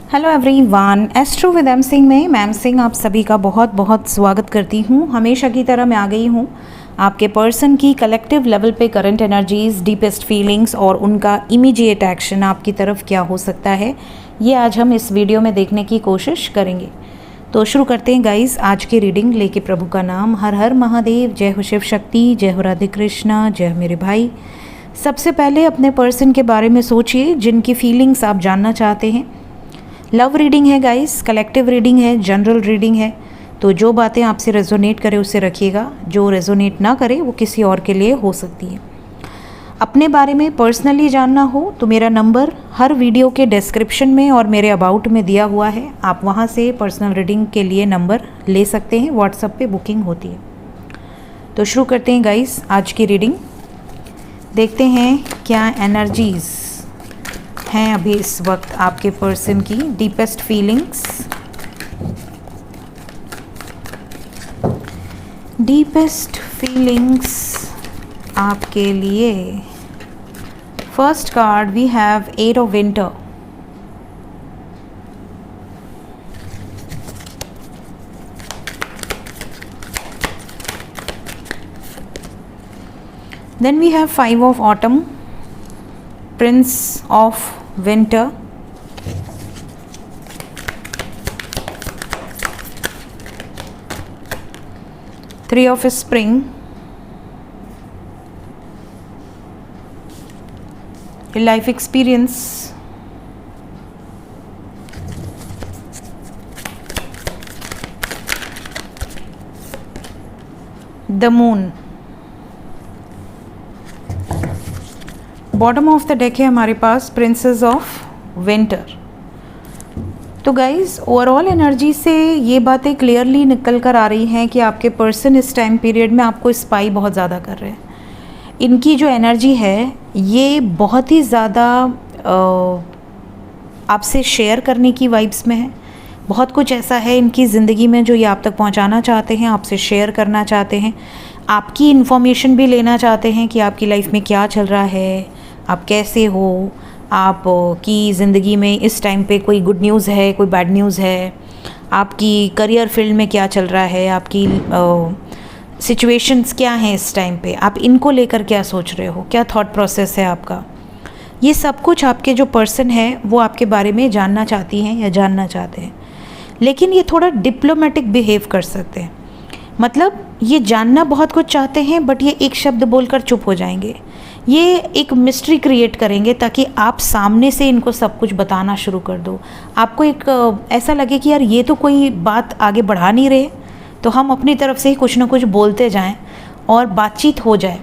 Hello everyone, astro with M Singh में ma'am Singh आप सभी का बहुत बहुत स्वागत करती हूँ। हमेशा की तरह मैं आ गई हूँ आपके पर्सन की कलेक्टिव लेवल पे करंट एनर्जीज, डीपेस्ट फीलिंग्स और उनका इमीडिएट एक्शन आपकी तरफ क्या हो सकता है, ये आज हम इस वीडियो में देखने की कोशिश करेंगे। तो शुरू करते हैं गाइस आज की रीडिंग लेके। प्रभु का नाम, हर हर महादेव, जय हो शिव शक्ति, जय हो राधे कृष्णा, जय हो मेरे भाई। सबसे पहले अपने पर्सन के बारे में सोचिए जिनकी फीलिंग्स आप जानना चाहते हैं। लव रीडिंग है गाइस, कलेक्टिव रीडिंग है, जनरल रीडिंग है, तो जो बातें आपसे रेजोनेट करे उससे रखिएगा, जो रेजोनेट ना करे वो किसी और के लिए हो सकती है। अपने बारे में पर्सनली जानना हो तो मेरा नंबर हर वीडियो के डिस्क्रिप्शन में और मेरे अबाउट में दिया हुआ है, आप वहाँ से पर्सनल रीडिंग के लिए नंबर ले सकते हैं, व्हाट्सएप पे बुकिंग होती है। तो शुरू करते हैं गाइस आज की रीडिंग। देखते हैं क्या एनर्जीज़ हैं अभी इस वक्त आपके पर्सन की, डीपेस्ट फीलिंग्स, डीपेस्ट फीलिंग्स आपके लिए। First card we have 8 of winter. Then we have 5 of autumn, Prince of Winter, Three of Spring, your life experience, the Moon। Bottom of the deck है हमारे पास princess of winter. तो guys overall energy से ये बातें clearly निकल कर आ रही हैं कि आपके पर्सन इस टाइम पीरियड में आपको स्पाई बहुत ज़्यादा कर रहे हैं। इनकी जो एनर्जी है ये बहुत ही ज़्यादा आपसे शेयर करने की वाइब्स में है। बहुत कुछ ऐसा है इनकी ज़िंदगी में जो ये आप तक पहुंचाना चाहते हैं, आपसे शेयर करना चाहते हैं, आपकी इन्फॉर्मेशन भी लेना चाहते हैं कि आपकी लाइफ में क्या चल रहा है, आप कैसे हो, आप की ज़िंदगी में इस टाइम पे कोई गुड न्यूज़ है, कोई बैड न्यूज़ है, आपकी करियर फील्ड में क्या चल रहा है, आपकी सिचुएशंस क्या हैं इस टाइम पे, आप इनको लेकर क्या सोच रहे हो, क्या थॉट प्रोसेस है आपका। ये सब कुछ आपके जो पर्सन है वो आपके बारे में जानना चाहती हैं या जानना चाहते हैं, लेकिन ये थोड़ा डिप्लोमेटिक बिहेव कर सकते हैं। मतलब ये जानना बहुत कुछ चाहते हैं बट ये एक शब्द बोलकर चुप हो जाएंगे। ये एक मिस्ट्री क्रिएट करेंगे ताकि आप सामने से इनको सब कुछ बताना शुरू कर दो। आपको एक ऐसा लगे कि यार ये तो कोई बात आगे बढ़ा नहीं रहे, तो हम अपनी तरफ से ही कुछ ना कुछ बोलते जाएं और बातचीत हो जाए।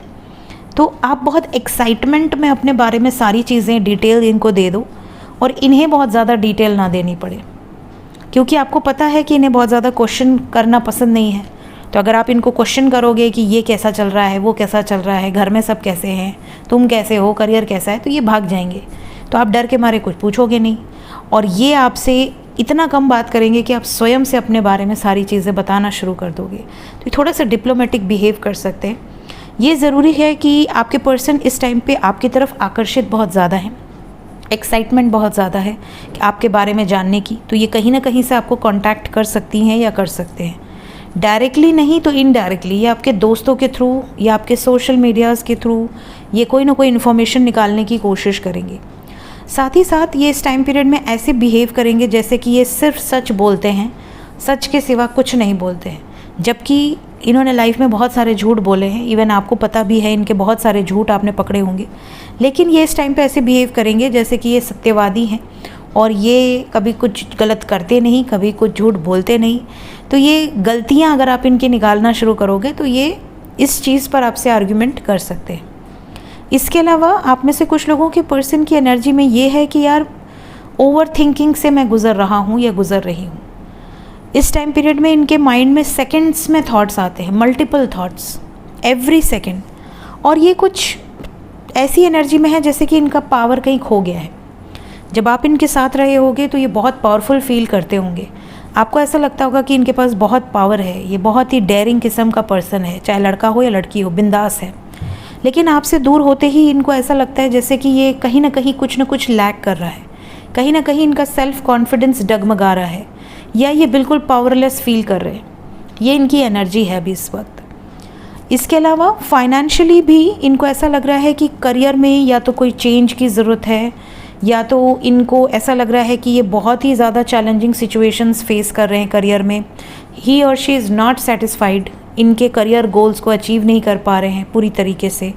तो आप बहुत एक्साइटमेंट में अपने बारे में सारी चीज़ें डिटेल इनको दे दो और इन्हें बहुत ज़्यादा डिटेल ना देनी पड़े, क्योंकि आपको पता है कि इन्हें बहुत ज़्यादा क्वेश्चन करना पसंद नहीं है। तो अगर आप इनको क्वेश्चन करोगे कि ये कैसा चल रहा है, वो कैसा चल रहा है, घर में सब कैसे हैं, तुम कैसे हो, करियर कैसा है, तो ये भाग जाएंगे। तो आप डर के मारे कुछ पूछोगे नहीं और ये आपसे इतना कम बात करेंगे कि आप स्वयं से अपने बारे में सारी चीज़ें बताना शुरू कर दोगे। तो ये थोड़ा सा डिप्लोमेटिक बिहेव कर सकते हैं। ये ज़रूरी है कि आपके पर्सन इस टाइम पे आपकी तरफ आकर्षित बहुत ज़्यादा है, एक्साइटमेंट बहुत ज़्यादा है कि आपके बारे में जानने की। तो ये कहीं ना कहीं से आपको कांटेक्ट कर सकती हैं या कर सकते हैं, डायरेक्टली नहीं तो इनडायरेक्टली, या आपके दोस्तों के थ्रू या आपके सोशल मीडियाज़ के थ्रू ये कोई ना कोई इन्फॉर्मेशन निकालने की कोशिश करेंगे। साथ ही साथ ये इस टाइम पीरियड में ऐसे बिहेव करेंगे जैसे कि ये सिर्फ सच बोलते हैं, सच के सिवा कुछ नहीं बोलते हैं, जबकि इन्होंने लाइफ में बहुत सारे झूठ बोले हैं। इवन आपको पता भी है इनके बहुत सारे झूठ आपने पकड़े होंगे, लेकिन ये इस टाइम पे ऐसे बिहेव करेंगे जैसे कि ये सत्यवादी हैं और ये कभी कुछ गलत करते नहीं, कभी कुछ झूठ बोलते नहीं। तो ये गलतियां अगर आप इनकी निकालना शुरू करोगे तो ये इस चीज़ पर आपसे आर्ग्यूमेंट कर सकते हैं। इसके अलावा आप में से कुछ लोगों के पर्सन की एनर्जी में ये है कि यार ओवर थिंकिंग से मैं गुज़र रहा हूँ या गुज़र रही हूँ। इस टाइम पीरियड में इनके माइंड में सेकंड्स में थॉट्स आते हैं, मल्टीपल थॉट्स एवरी सेकंड, और ये कुछ ऐसी एनर्जी में है जैसे कि इनका पावर कहीं खो गया है। जब आप इनके साथ रहे होगे तो ये बहुत पावरफुल फील करते होंगे, आपको ऐसा लगता होगा कि इनके पास बहुत पावर है, ये बहुत ही डेयरिंग किस्म का पर्सन है, चाहे लड़का हो या लड़की हो, बिंदास है। लेकिन आपसे दूर होते ही इनको ऐसा लगता है जैसे कि ये कहीं ना कहीं कुछ ना कुछ लैक कर रहा है, कहीं ना कहीं इनका सेल्फ कॉन्फिडेंस डगमगा रहा है या ये बिल्कुल पावरलेस फील कर रहे हैं। ये इनकी एनर्जी है अभी इस वक्त। इसके अलावा फाइनेंशियली भी इनको ऐसा लग रहा है कि करियर में या तो कोई चेंज की ज़रूरत है, या तो इनको ऐसा लग रहा है कि ये बहुत ही ज़्यादा चैलेंजिंग सिचुएशंस फेस कर रहे हैं करियर में। ही और शी इज़ नॉट सेटिस्फाइड, इनके करियर गोल्स को अचीव नहीं कर पा रहे हैं पूरी तरीके से,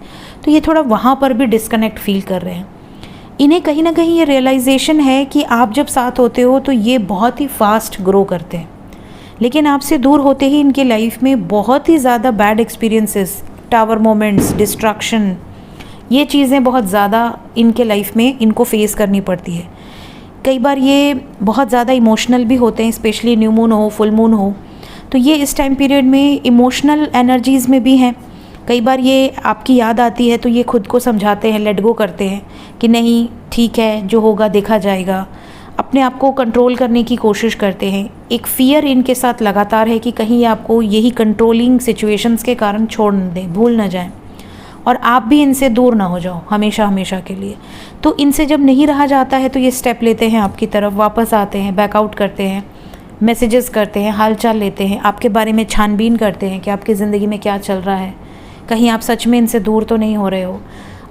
तो ये थोड़ा वहाँ पर भी डिस्कनेक्ट फील कर रहे हैं। इन्हें कहीं ना कहीं ये रियलाइजेशन है कि आप जब साथ होते हो तो ये बहुत ही फास्ट ग्रो करते हैं, लेकिन आपसे दूर होते ही इनकी लाइफ में बहुत ही ज़्यादा bad experiences, tower moments, distraction, ये चीज़ें बहुत ज़्यादा इनके लाइफ में इनको फेस करनी पड़ती है। कई बार ये बहुत ज़्यादा इमोशनल भी होते हैं, स्पेशली न्यू मून हो, फुल मून हो, तो ये इस टाइम पीरियड में इमोशनल एनर्जीज़ में भी हैं। कई बार ये आपकी याद आती है तो ये खुद को समझाते हैं, लेट गो करते हैं कि नहीं ठीक है, जो होगा देखा जाएगा। अपने आप को कंट्रोल करने की कोशिश करते हैं। एक फ़ियर इनके साथ लगातार है कि कहीं आपको यही कंट्रोलिंग सिचुएशंस के कारण छोड़ न दें, भूल न जाएं, और आप भी इनसे दूर ना हो जाओ हमेशा हमेशा के लिए। तो इनसे जब नहीं रहा जाता है तो ये स्टेप लेते हैं, आपकी तरफ वापस आते हैं, बैकआउट करते हैं, मैसेजेस करते हैं, हालचाल लेते हैं, आपके बारे में छानबीन करते हैं कि आपकी ज़िंदगी में क्या चल रहा है, कहीं आप सच में इनसे दूर तो नहीं हो रहे हो।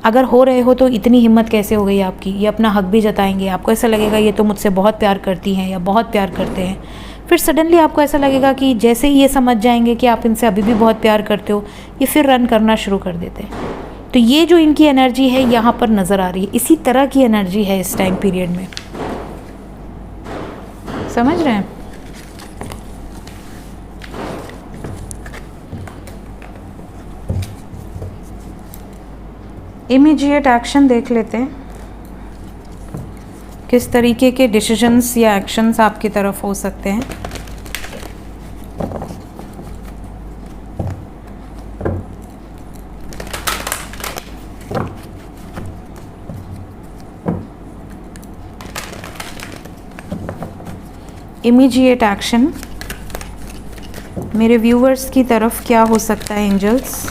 अगर हो रहे हो तो इतनी हिम्मत कैसे हो गई आपकी, ये अपना हक भी जताएंगे। आपको ऐसा लगेगा ये तो मुझसे बहुत प्यार करती हैं या बहुत प्यार करते हैं, फिर सडनली आपको ऐसा लगेगा कि जैसे ही ये समझ जाएंगे कि आप इनसे अभी भी बहुत प्यार करते हो, ये फिर रन करना शुरू कर देते हैं। तो ये जो इनकी एनर्जी है यहाँ पर नज़र आ रही है, इसी तरह की एनर्जी है इस टाइम पीरियड में, समझ रहे हैं। इमीडिएट एक्शन देख लेते हैं, किस तरीके के डिसीजंस या एक्शंस आपकी तरफ हो सकते हैं। इमीडिएट एक्शन मेरे व्यूवर्स की तरफ क्या हो सकता है angels.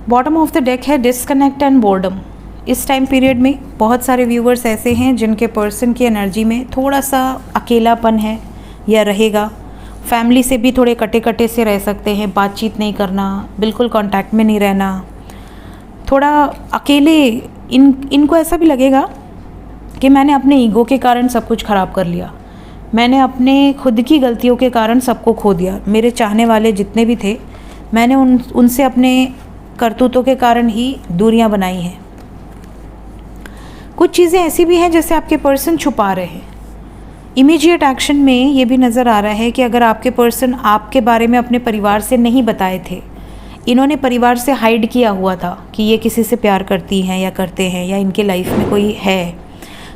Bottom of the deck है डिस्कनेक्ट एंड बोर्डम। इस टाइम पीरियड में बहुत सारे व्यूवर्स ऐसे हैं जिनके पर्सन की एनर्जी में थोड़ा सा अकेलापन है या रहेगा। फैमिली से भी थोड़े कटे कटे से रह सकते हैं, बातचीत नहीं करना, बिल्कुल कांटेक्ट में नहीं रहना, थोड़ा अकेले। इनको ऐसा भी लगेगा कि मैंने अपने ईगो के कारण सब कुछ ख़राब कर लिया, मैंने अपने खुद की गलतियों के कारण सबको खो दिया। मेरे चाहने वाले जितने भी थे, मैंने उनसे अपने करतूतों के कारण ही दूरियां बनाई हैं। कुछ चीज़ें ऐसी भी हैं जैसे आपके पर्सन छुपा रहे हैं। इमीडिएट एक्शन में ये भी नज़र आ रहा है कि अगर आपके पर्सन आपके बारे में अपने परिवार से नहीं बताए थे, इन्होंने परिवार से हाइड किया हुआ था कि ये किसी से प्यार करती हैं या करते हैं या इनके लाइफ में कोई है,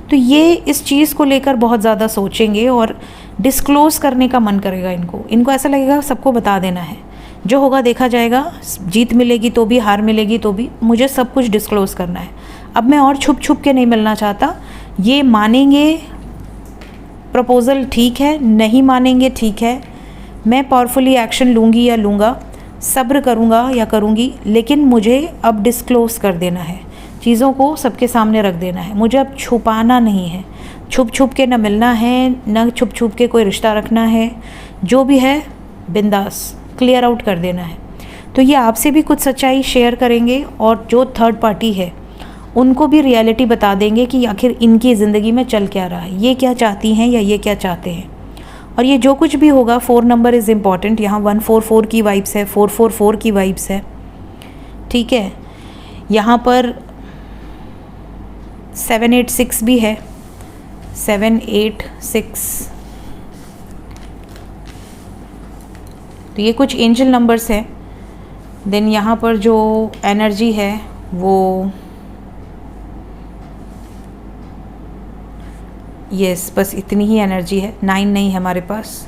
तो ये इस चीज़ को लेकर बहुत ज़्यादा सोचेंगे और डिस्क्लोज़ करने का मन करेगा इनको ऐसा लगेगा सबको बता देना है, जो होगा देखा जाएगा, जीत मिलेगी तो भी, हार मिलेगी तो भी, मुझे सब कुछ डिस्क्लोज़ करना है। अब मैं और छुप छुप के नहीं मिलना चाहता। ये मानेंगे प्रपोज़ल ठीक है, नहीं मानेंगे ठीक है, मैं पावरफुली एक्शन लूँगी या लूँगा, सब्र करूँगा या करूँगी, लेकिन मुझे अब डिस्क्लोज़ कर देना है, चीज़ों को सबके सामने रख देना है। मुझे अब छुपाना नहीं है, छुप छुप के न मिलना है, न छुप छुप के कोई रिश्ता रखना है, जो भी है बिंदास क्लियर आउट कर देना है। तो ये आपसे भी कुछ सच्चाई शेयर करेंगे और जो थर्ड पार्टी है उनको भी रियलिटी बता देंगे कि आखिर इनकी ज़िंदगी में चल क्या रहा है, ये क्या चाहती हैं या ये क्या चाहते हैं। और ये जो कुछ भी होगा, 4 नंबर इज़ इम्पॉर्टेंट। यहाँ 144 की वाइब्स है, 444 की वाइब्स है, ठीक है। यहाँ पर 786 भी है, 786, तो ये कुछ एंजल नंबर्स हैं। देन यहाँ पर जो एनर्जी है वो यस, बस इतनी ही एनर्जी है, 9 नहीं है हमारे पास,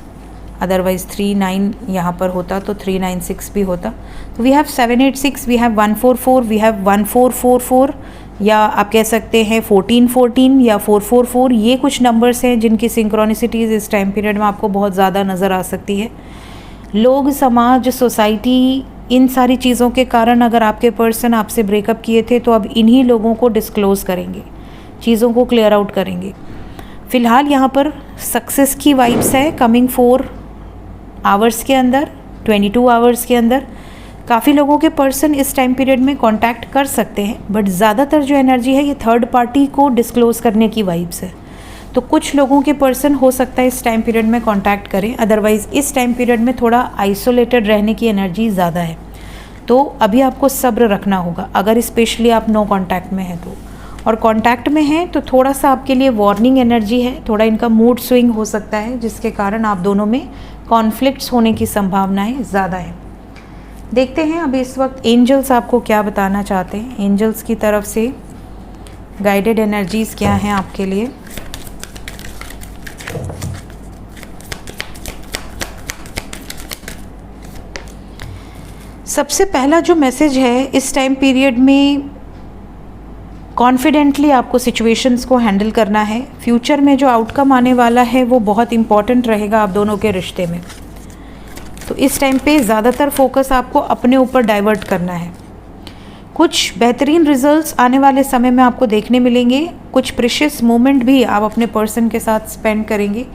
अदरवाइज़ 39 यहाँ पर होता तो 396 भी होता। तो we have 786, we have 144, we have 1444, या आप कह सकते हैं 1414 या 444। ये कुछ नंबर्स हैं जिनकी सिंक्रोनिसिटीज़ इस टाइम पीरियड में आपको बहुत ज़्यादा नज़र आ सकती है। लोग, समाज, सोसाइटी इन सारी चीज़ों के कारण अगर आपके पर्सन आपसे ब्रेकअप किए थे तो अब इन्हीं लोगों को डिस्क्लोज़ करेंगे, चीज़ों को क्लियर आउट करेंगे। फ़िलहाल यहाँ पर सक्सेस की वाइब्स है कमिंग 4 आवर्स के अंदर, 22 आवर्स के अंदर। काफ़ी लोगों के पर्सन इस टाइम पीरियड में कांटेक्ट कर सकते हैं, बट ज़्यादातर जो एनर्जी है ये थर्ड पार्टी को डिस्क्लोज़ करने की वाइब्स है। तो कुछ लोगों के पर्सन हो सकता है इस टाइम पीरियड में कांटेक्ट करें, अदरवाइज़ इस टाइम पीरियड में थोड़ा आइसोलेटेड रहने की एनर्जी ज़्यादा है। तो अभी आपको सब्र रखना होगा अगर स्पेशली आप नो कांटेक्ट में हैं तो, और कांटेक्ट में हैं तो थोड़ा सा आपके लिए वार्निंग एनर्जी है, थोड़ा इनका मूड स्विंग हो सकता है जिसके कारण आप दोनों में कॉन्फ्लिक्ट्स होने की संभावनाएं ज़्यादा है। देखते हैं अभी इस वक्त एंजल्स आपको क्या बताना चाहते हैं। एंजल्स की तरफ से गाइडेड एनर्जीज़ क्या हैं आपके लिए। सबसे पहला जो मैसेज है इस टाइम पीरियड में, कॉन्फिडेंटली आपको सिचुएशंस को हैंडल करना है। फ्यूचर में जो आउटकम आने वाला है वो बहुत इम्पॉर्टेंट रहेगा आप दोनों के रिश्ते में। तो इस टाइम पे ज़्यादातर फोकस आपको अपने ऊपर डाइवर्ट करना है। कुछ बेहतरीन रिजल्ट्स आने वाले समय में आपको देखने मिलेंगे। कुछ प्रीशियस मोमेंट भी आप अपने पर्सन के साथ स्पेंड करेंगे।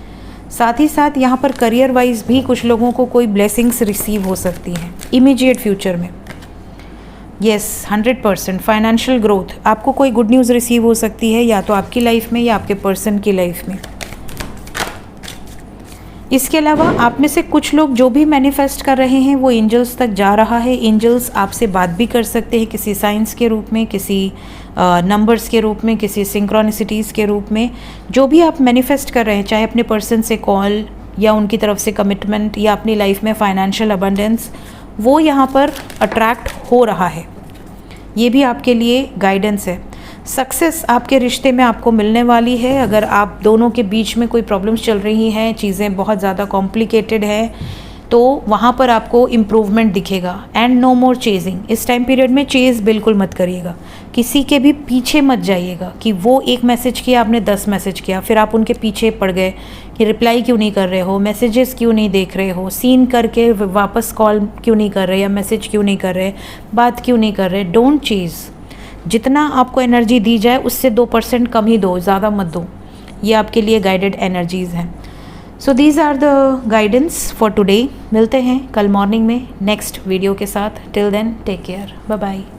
साथ ही साथ यहाँ पर करियर वाइज भी कुछ लोगों को कोई ब्लेसिंग्स रिसीव हो सकती हैं इमीडिएट फ्यूचर में। यस 100% फाइनेंशियल ग्रोथ, आपको कोई गुड न्यूज़ रिसीव हो सकती है या तो आपकी लाइफ में या आपके पर्सन की लाइफ में। इसके अलावा आप में से कुछ लोग जो भी मैनिफेस्ट कर रहे हैं वो एंजल्स तक जा रहा है। एंजल्स आपसे बात भी कर सकते हैं किसी साइंस के रूप में, किसी नंबर्स के रूप में, किसी सिंक्रोनिसिटीज़ के रूप में। जो भी आप मैनिफेस्ट कर रहे हैं, चाहे अपने पर्सन से कॉल या उनकी तरफ से कमिटमेंट या अपनी लाइफ में फाइनेंशियल अबंडेंस, वो यहाँ पर अट्रैक्ट हो रहा है। ये भी आपके लिए गाइडेंस है। सक्सेस आपके रिश्ते में आपको मिलने वाली है। अगर आप दोनों के बीच में कोई प्रॉब्लम्स चल रही हैं, चीज़ें बहुत ज़्यादा कॉम्प्लिकेटेड है, तो वहाँ पर आपको इम्प्रूवमेंट दिखेगा। And no more chasing. इस टाइम पीरियड में चेज़ बिल्कुल मत करिएगा, किसी के भी पीछे मत जाइएगा कि वो एक मैसेज किया, आपने 10 मैसेज किया, फिर आप उनके पीछे पड़ गए कि रिप्लाई क्यों नहीं कर रहे हो, मैसेजेस क्यों नहीं देख रहे हो, सीन करके वापस कॉल क्यों नहीं कर रहे या मैसेज क्यों नहीं कर रहे, बात क्यों नहीं कर रहे। Don't Chase. जितना आपको एनर्जी दी जाए उससे 2% कम ही दो, ज़्यादा मत दो। ये आपके लिए गाइडेड एनर्जीज़ हैं। So these are the guidance for today. मिलते हैं कल मॉर्निंग में नेक्स्ट वीडियो के साथ। Till then take care, bye bye.